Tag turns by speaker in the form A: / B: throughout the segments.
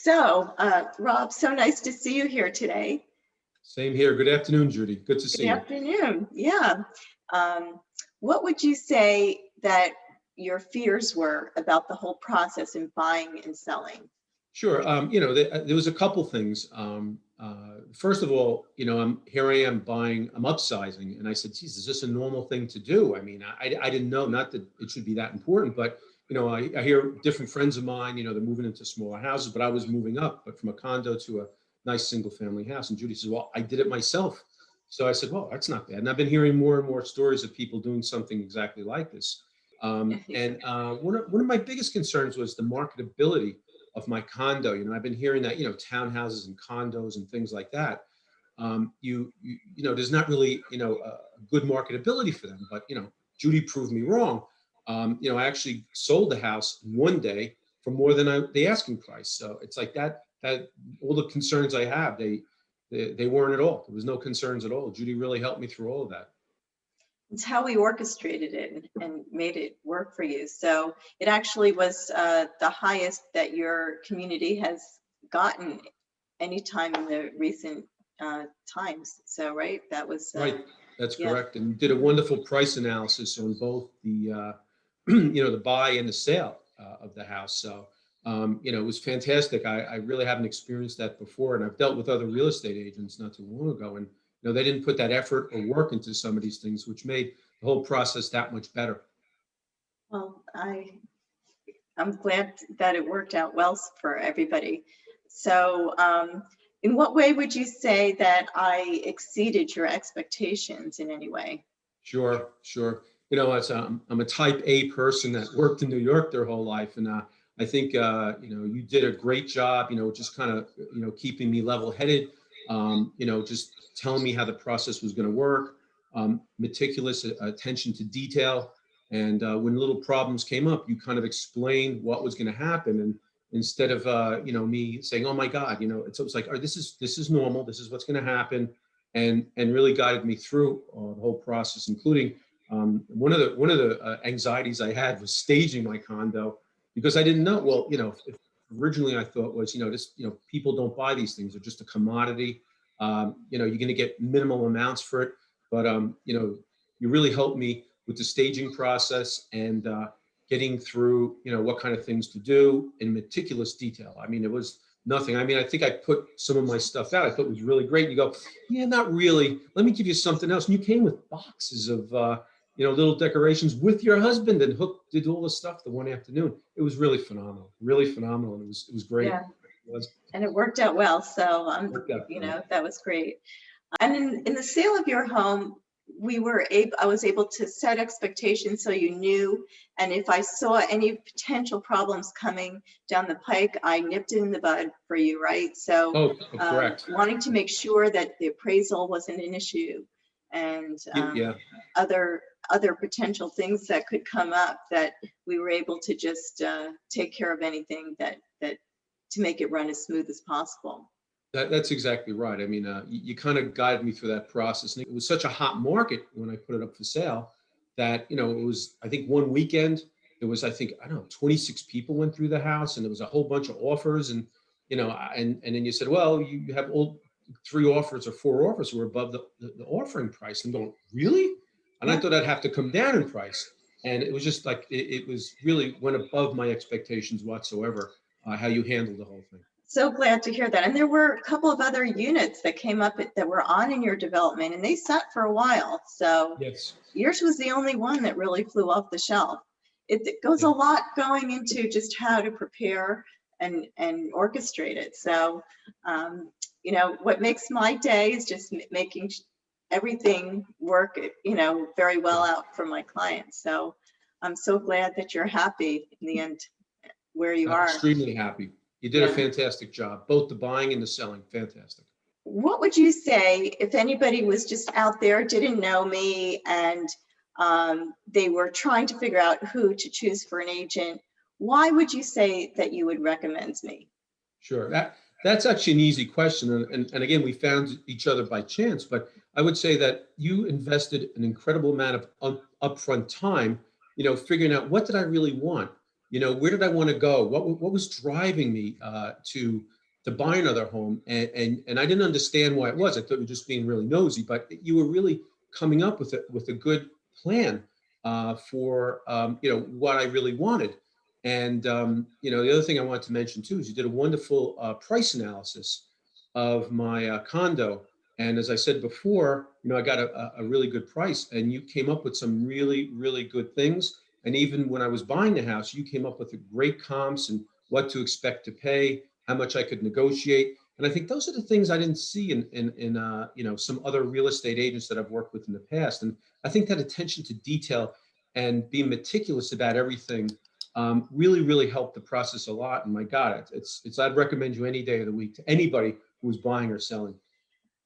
A: Rob, so nice to see you here today.
B: Same here. Good afternoon, Judy. Good to
A: Good
B: see you.
A: afternoon. Yeah. Um, what would you say that your fears were about the whole process in buying and selling?
B: Sure. There was a couple things. First of all, here I am buying, I'm upsizing. And I said, geez, is this a normal thing to do? I mean, I didn't know, not that it should be that important, but, I hear different friends of mine, they're moving into smaller houses, but I was moving up, but from a condo to a nice single family house. And Judy says, well, I did it myself. So I said, well, that's not bad. And I've been hearing more and more stories of people doing something exactly like this. One of my biggest concerns was the marketability of my condo. I've been hearing that, townhouses and condos and things like that, there's not really, a good marketability for them. But, Judy proved me wrong. I actually sold the house one day for more than the asking price. So it's like that all the concerns I have, they weren't at all. There was no concerns at all. Judy really helped me through all of that.
A: It's how we orchestrated it and made it work for you. So it actually was the highest that your community has gotten any time in the recent times. So, right, that was
B: right. That's
A: yeah.
B: correct. And did a wonderful price analysis on both the, the buy and the sale of the house. So, it was fantastic. I really haven't experienced that before. And I've dealt with other real estate agents not too long ago. And, they didn't put that effort or work into some of these things, which made the whole process that much better.
A: Well, I'm glad that it worked out well for everybody. So, in what way would you say that I exceeded your expectations in any way?
B: Sure. I'm a type A person that worked in New York their whole life. And I think, you did a great job, just kind of, keeping me level headed, just telling me how the process was going to work, meticulous attention to detail. And when little problems came up, you kind of explained what was going to happen. And instead of, me saying, oh my God, it's always like, oh, this is normal. This is what's going to happen. And really guided me through the whole process, including one of the anxieties I had was staging my condo, because I didn't know. Well, if originally I thought was, people don't buy these things; they're just a commodity. You're going to get minimal amounts for it, but you really helped me with the staging process and getting through, what kind of things to do in meticulous detail. I mean, it was nothing. I mean, I think I put some of my stuff out. I thought it was really great. You go, yeah, not really. Let me give you something else. And you came with boxes of, little decorations with your husband, and Hook did all the stuff the one afternoon. It was really phenomenal, and it was great.
A: Yeah.
B: It was.
A: And it worked out well. So, that was great. And in the sale of your home, I was able to set expectations so you knew, and if I saw any potential problems coming down the pike, I nipped it in the bud for you, right? So,
B: Correct.
A: Wanting to make sure that the appraisal wasn't an issue, and
B: Yeah.
A: other potential things that could come up, that we were able to just take care of anything that to make it run as smooth as possible.
B: That's exactly right. I mean, you kind of guided me through that process. And it was such a hot market when I put it up for sale that, it was, I think one weekend, there was, I don't know, 26 people went through the house, and there was a whole bunch of offers. And, and then you said, well, you have all 3 offers or 4 offers were above the offering price. And I'm going, really? And I thought I'd have to come down in price. And it was just like, it was really went above my expectations whatsoever, how you handled the whole thing.
A: So glad to hear that. And there were a couple of other units that came up that were on in your development, and they sat for a while. So
B: yes,
A: yours was the only one that really flew off the shelf. It goes a lot going into just how to prepare and orchestrate it. So, what makes my day is just making everything work, very well out for my clients. So I'm so glad that you're happy in the end where you are.
B: Extremely happy. You did a fantastic job, both the buying and the selling. Fantastic.
A: What would you say if anybody was just out there, didn't know me, and they were trying to figure out who to choose for an agent? Why would you say that you would recommend me?
B: Sure. That's actually an easy question. And again, we found each other by chance, but I would say that you invested an incredible amount of upfront time, figuring out what did I really want? where did I want to go? What was driving me to buy another home? And I didn't understand why it was. I thought you were just being really nosy, but you were really coming up with a good plan for what I really wanted. And the other thing I wanted to mention too is you did a wonderful price analysis of my condo. And as I said before, I got a really good price, and you came up with some really, really good things. And even when I was buying the house, you came up with a great comps and what to expect to pay, how much I could negotiate. And I think those are the things I didn't see in some other real estate agents that I've worked with in the past. And I think that attention to detail and being meticulous about everything really, really helped the process a lot. And my God, I'd recommend you any day of the week to anybody who's buying or selling.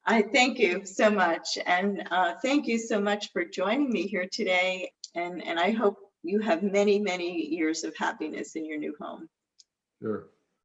A: I thank you so much. And thank you so much for joining me here today. And I hope you have many, many years of happiness in your new home.
B: Sure.